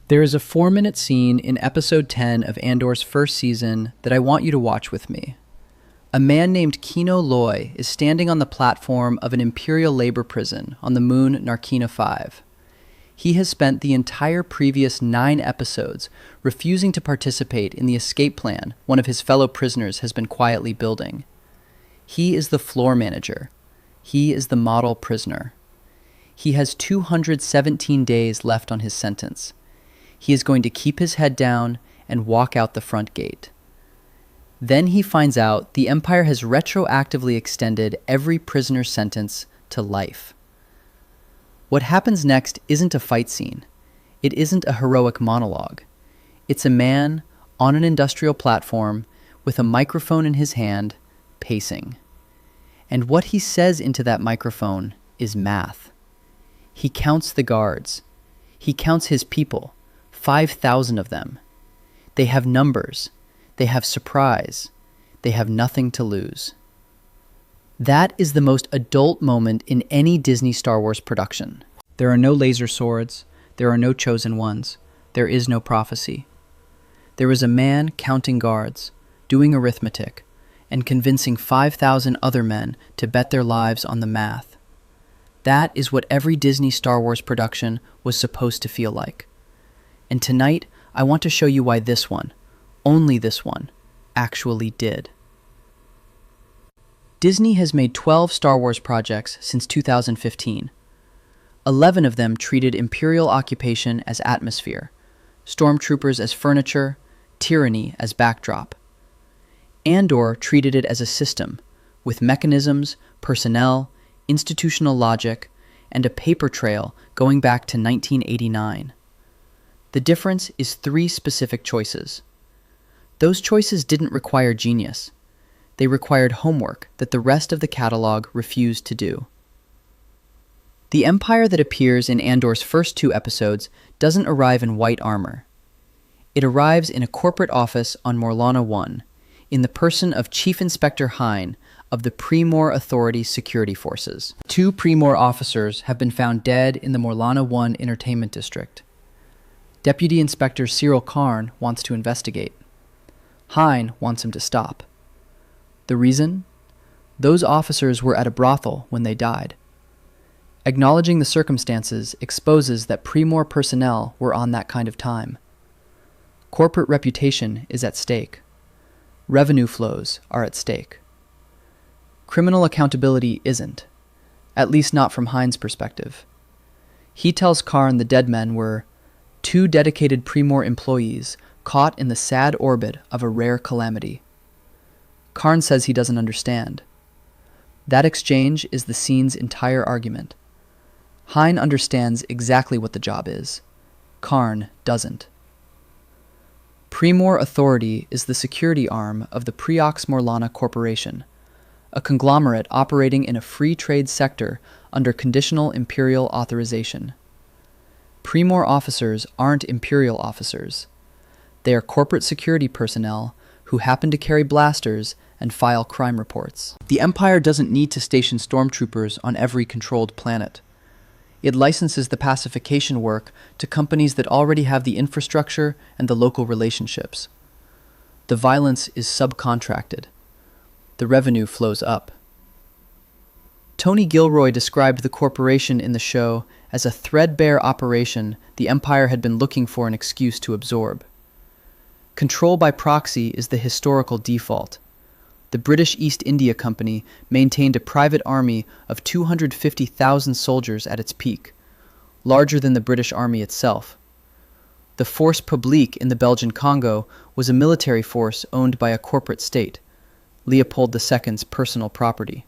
There is a 4-minute scene in episode 10 of Andor's first season that I want you to watch with me. A man named Kino Loy is standing on the platform of an Imperial labor prison on the moon Narkina 5. He has spent the entire previous 9 episodes refusing to participate in the escape plan one of his fellow prisoners has been quietly building. He is the floor manager. He is the model prisoner. He has 217 days left on his sentence. He is going to keep his head down and walk out the front gate. Then he finds out the Empire has retroactively extended every prisoner's sentence to life. What happens next isn't a fight scene. It isn't a heroic monologue. It's a man on an industrial platform with a microphone in his hand, pacing. And what he says into that microphone is math. He counts the guards. He counts his people. 5,000 of them. They have numbers. They have surprise. They have nothing to lose. That is the most adult moment in any Disney Star Wars production. There are no laser swords. There are no chosen ones. There is no prophecy. There is a man counting guards, doing arithmetic, and convincing 5,000 other men to bet their lives on the math. That is what every Disney Star Wars production was supposed to feel like. And tonight, I want to show you why this one, only this one, actually did. Disney has made 12 Star Wars projects since 2015. 11 of them treated Imperial occupation as atmosphere, stormtroopers as furniture, tyranny as backdrop. Andor treated it as a system, with mechanisms, personnel, institutional logic, and a paper trail going back to 1989. The difference is 3 specific choices. Those choices didn't require genius. They required homework that the rest of the catalog refused to do. The Empire that appears in Andor's first 2 episodes doesn't arrive in white armor. It arrives in a corporate office on Morlana 1, in the person of Chief Inspector Hine of the Pre-Mor Authority Security Forces. 2 Pre-Mor officers have been found dead in the Morlana 1 Entertainment District. Deputy Inspector Cyril Karn wants to investigate. Hine wants him to stop. The reason? Those officers were at a brothel when they died. Acknowledging the circumstances exposes that Pre-Mor personnel were on that kind of time. Corporate reputation is at stake. Revenue flows are at stake. Criminal accountability isn't, at least not from Hine's perspective. He tells Karn the dead men were 2 dedicated Pre-Mor employees caught in the sad orbit of a rare calamity. Karn says he doesn't understand. That exchange is the scene's entire argument. Hine understands exactly what the job is. Karn doesn't. Pre-Mor Authority is the security arm of the Preox Morlana Corporation, a conglomerate operating in a free trade sector under conditional Imperial authorization. Pre-Mor officers aren't Imperial officers. They are corporate security personnel who happen to carry blasters and file crime reports. The Empire doesn't need to station stormtroopers on every controlled planet. It licenses the pacification work to companies that already have the infrastructure and the local relationships. The violence is subcontracted. The revenue flows up. Tony Gilroy described the corporation in the show as a threadbare operation the Empire had been looking for an excuse to absorb. Control by proxy is the historical default. The British East India Company maintained a private army of 250,000 soldiers at its peak, larger than the British Army itself. The Force Publique in the Belgian Congo was a military force owned by a corporate state, Leopold II's personal property.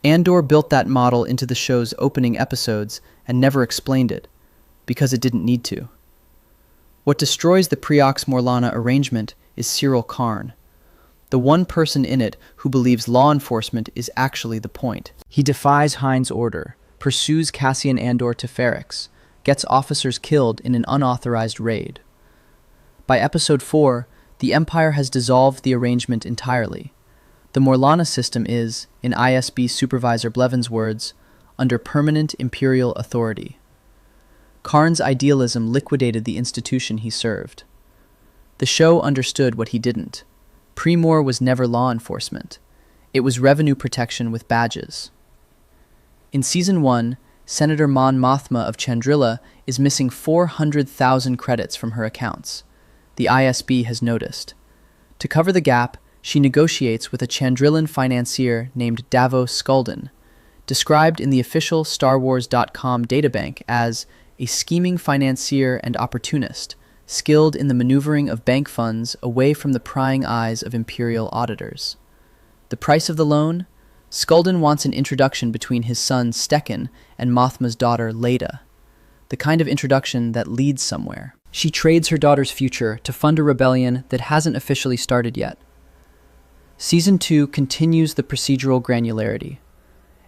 Andor built that model into the show's opening episodes and never explained it, because it didn't need to. What destroys the Preox Morlana arrangement is Cyril Karn, the one person in it who believes law enforcement is actually the point. He defies Hine's order, pursues Cassian Andor to Ferrix, gets officers killed in an unauthorized raid. By episode 4, the Empire has dissolved the arrangement entirely. The Morlana system is, in ISB Supervisor Blevins' words, under permanent Imperial authority. Karn's idealism liquidated the institution he served. The show understood what he didn't. Pre-Mor was never law enforcement. It was revenue protection with badges. In Season 1, Senator Mon Mothma of Chandrila is missing 400,000 credits from her accounts. The ISB has noticed. To cover the gap, she negotiates with a Chandrilan financier named Davos Skulden, described in the official StarWars.com databank as a scheming financier and opportunist, skilled in the maneuvering of bank funds away from the prying eyes of Imperial auditors. The price of the loan? Skulden wants an introduction between his son Stekken and Mothma's daughter Leda, the kind of introduction that leads somewhere. She trades her daughter's future to fund a rebellion that hasn't officially started yet. Season 2 continues the procedural granularity.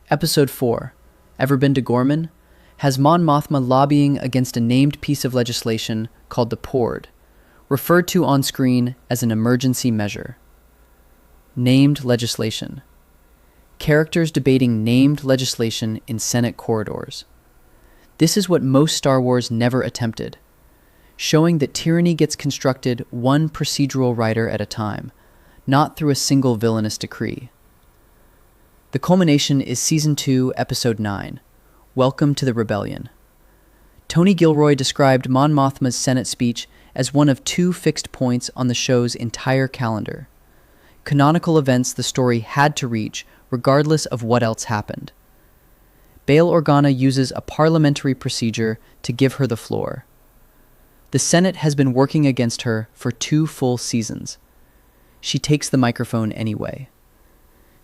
Episode 4, Ever Been to Gorman, has Mon Mothma lobbying against a named piece of legislation called the Pord, referred to on screen as an emergency measure. Named legislation. Characters debating named legislation in Senate corridors. This is what most Star Wars never attempted, showing that tyranny gets constructed one procedural writer at a time, not through a single villainous decree. The culmination is Season 2, Episode 9, Welcome to the Rebellion. Tony Gilroy described Mon Mothma's Senate speech as one of 2 fixed points on the show's entire calendar. Canonical events the story had to reach regardless of what else happened. Bail Organa uses a parliamentary procedure to give her the floor. The Senate has been working against her for 2 full seasons. She takes the microphone anyway.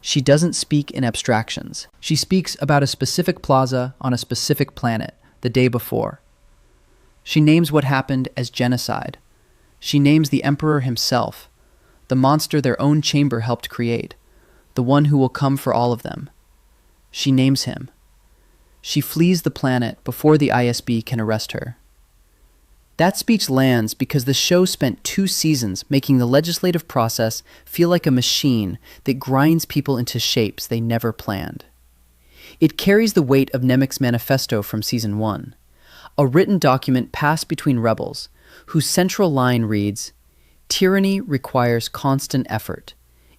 She doesn't speak in abstractions. She speaks about a specific plaza on a specific planet the day before. She names what happened as genocide. She names the Emperor himself, the monster their own chamber helped create, the one who will come for all of them. She names him. She flees the planet before the ISB can arrest her. That speech lands because the show spent 2 seasons making the legislative process feel like a machine that grinds people into shapes they never planned. It carries the weight of Nemik's manifesto from Season 1, a written document passed between rebels, whose central line reads, "Tyranny requires constant effort.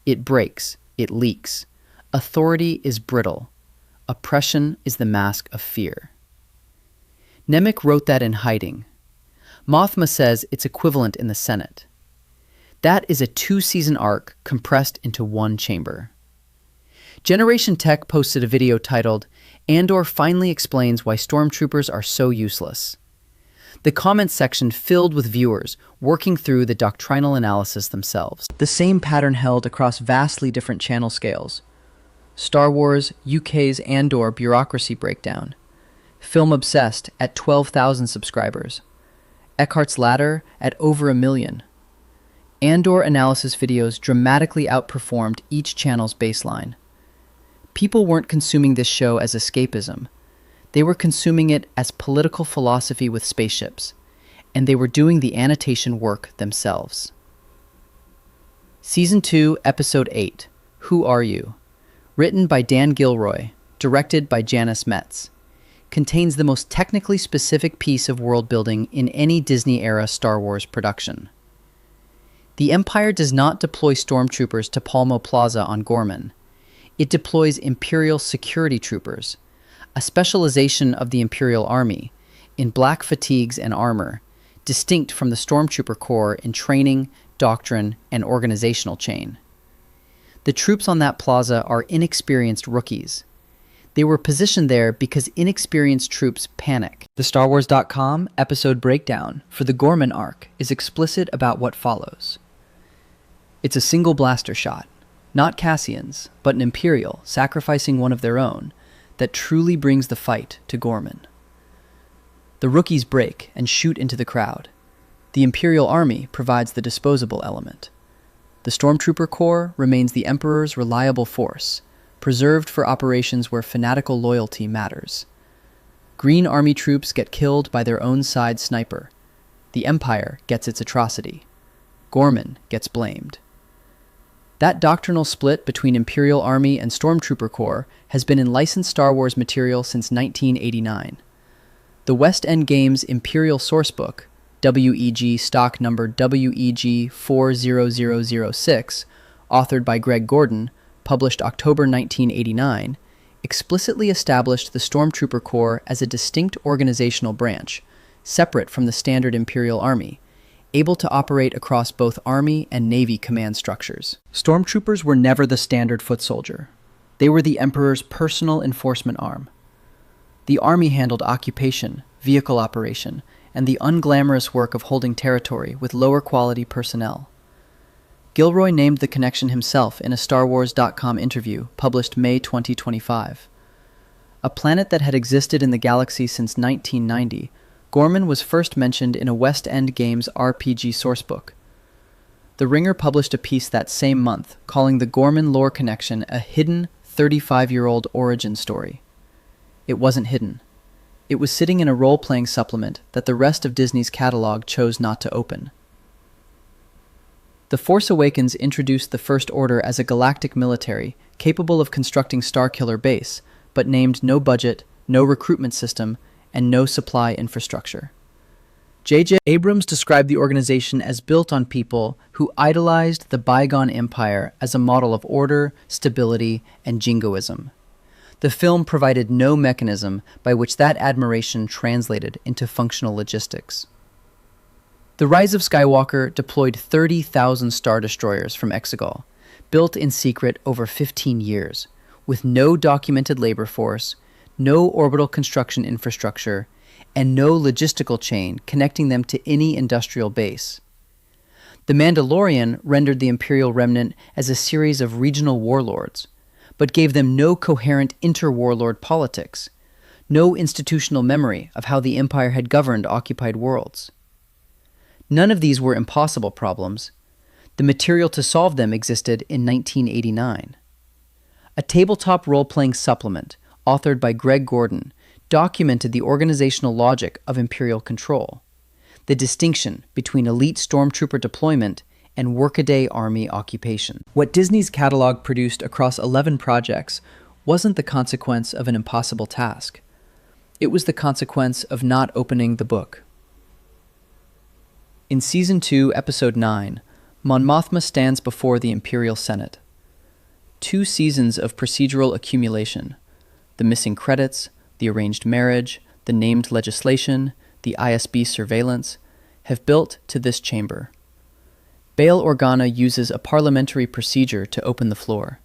It breaks. It leaks. Authority is brittle. Oppression is the mask of fear." Nemik wrote that in hiding. Mothma says it's equivalent in the Senate. That is a 2-season arc compressed into 1 chamber. Generation Tech posted a video titled, "Andor finally explains why stormtroopers are so useless." The comments section filled with viewers working through the doctrinal analysis themselves. The same pattern held across vastly different channel scales. Star Wars UK's Andor Bureaucracy breakdown. Film Obsessed at 12,000 subscribers. Eckhart's Ladder at over 1 million. Andor analysis videos dramatically outperformed each channel's baseline. People weren't consuming this show as escapism. They were consuming it as political philosophy with spaceships, and they were doing the annotation work themselves. Season 2, Episode 8, Who Are You? Written by Dan Gilroy, directed by Janice Metz, contains the most technically specific piece of world-building in any Disney-era Star Wars production. The Empire does not deploy stormtroopers to Palmo Plaza on Gorman. It deploys Imperial security troopers, a specialization of the Imperial Army, in black fatigues and armor, distinct from the Stormtrooper Corps in training, doctrine, and organizational chain. The troops on that plaza are inexperienced rookies. They were positioned there because inexperienced troops panic. The StarWars.com episode breakdown for the Gorman arc is explicit about what follows. It's a single blaster shot, not Cassian's, but an Imperial sacrificing one of their own, that truly brings the fight to Gorman. The rookies break and shoot into the crowd. The Imperial Army provides the disposable element. The Stormtrooper Corps remains the Emperor's reliable force, preserved for operations where fanatical loyalty matters. Green Army troops get killed by their own side sniper. The Empire gets its atrocity. Gorman gets blamed. That doctrinal split between Imperial Army and Stormtrooper Corps has been in licensed Star Wars material since 1989. The West End Games Imperial Sourcebook, WEG stock number WEG 40006, authored by Greg Gordon, published October 1989, explicitly established the Stormtrooper Corps as a distinct organizational branch, separate from the standard Imperial Army, able to operate across both Army and Navy command structures. Stormtroopers were never the standard foot soldier. They were the Emperor's personal enforcement arm. The Army handled occupation, vehicle operation, and the unglamorous work of holding territory with lower quality personnel. Gilroy named the connection himself in a StarWars.com interview published May 2025. A planet that had existed in the galaxy since 1990, Gorman was first mentioned in a West End Games RPG sourcebook. The Ringer published a piece that same month calling the Gorman lore connection a hidden 35-year-old origin story. It wasn't hidden. It was sitting in a role-playing supplement that the rest of Disney's catalog chose not to open. The Force Awakens introduced the First Order as a galactic military capable of constructing Starkiller Base, but named no budget, no recruitment system, and no supply infrastructure. J.J. Abrams described the organization as built on people who idolized the bygone empire as a model of order, stability, and jingoism. The film provided no mechanism by which that admiration translated into functional logistics. The Rise of Skywalker deployed 30,000 Star Destroyers from Exegol, built in secret over 15 years, with no documented labor force, no orbital construction infrastructure, and no logistical chain connecting them to any industrial base. The Mandalorian rendered the Imperial remnant as a series of regional warlords, but gave them no coherent inter-warlord politics, no institutional memory of how the Empire had governed occupied worlds. None of these were impossible problems. The material to solve them existed in 1989. A tabletop role-playing supplement, authored by Greg Gordon, documented the organizational logic of Imperial control, the distinction between elite stormtrooper deployment and workaday Army occupation. What Disney's catalog produced across 11 projects wasn't the consequence of an impossible task. It was the consequence of not opening the book. In Season 2, Episode 9, Mon Mothma stands before the Imperial Senate. 2 seasons of procedural accumulation, the missing credits, the arranged marriage, the named legislation, the ISB surveillance, have built to this chamber. Bail Organa uses a parliamentary procedure to open the floor.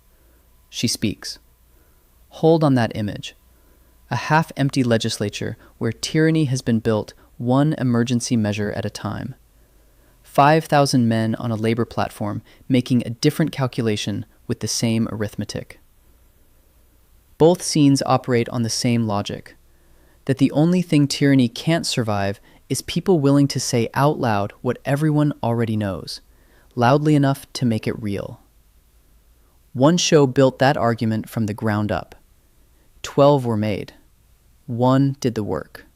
She speaks. Hold on that image. A half-empty legislature where tyranny has been built one emergency measure at a time. 5,000 men on a labor platform making a different calculation with the same arithmetic. Both scenes operate on the same logic, that the only thing tyranny can't survive is people willing to say out loud what everyone already knows, loudly enough to make it real. One show built that argument from the ground up. 12 were made. One did the work.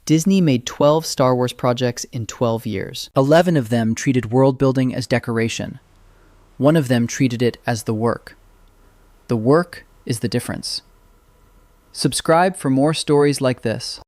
Disney made 12 Star Wars projects in 12 years. 11 of them treated world building as decoration. One of them treated it as the work. The work is the difference. Subscribe for more stories like this.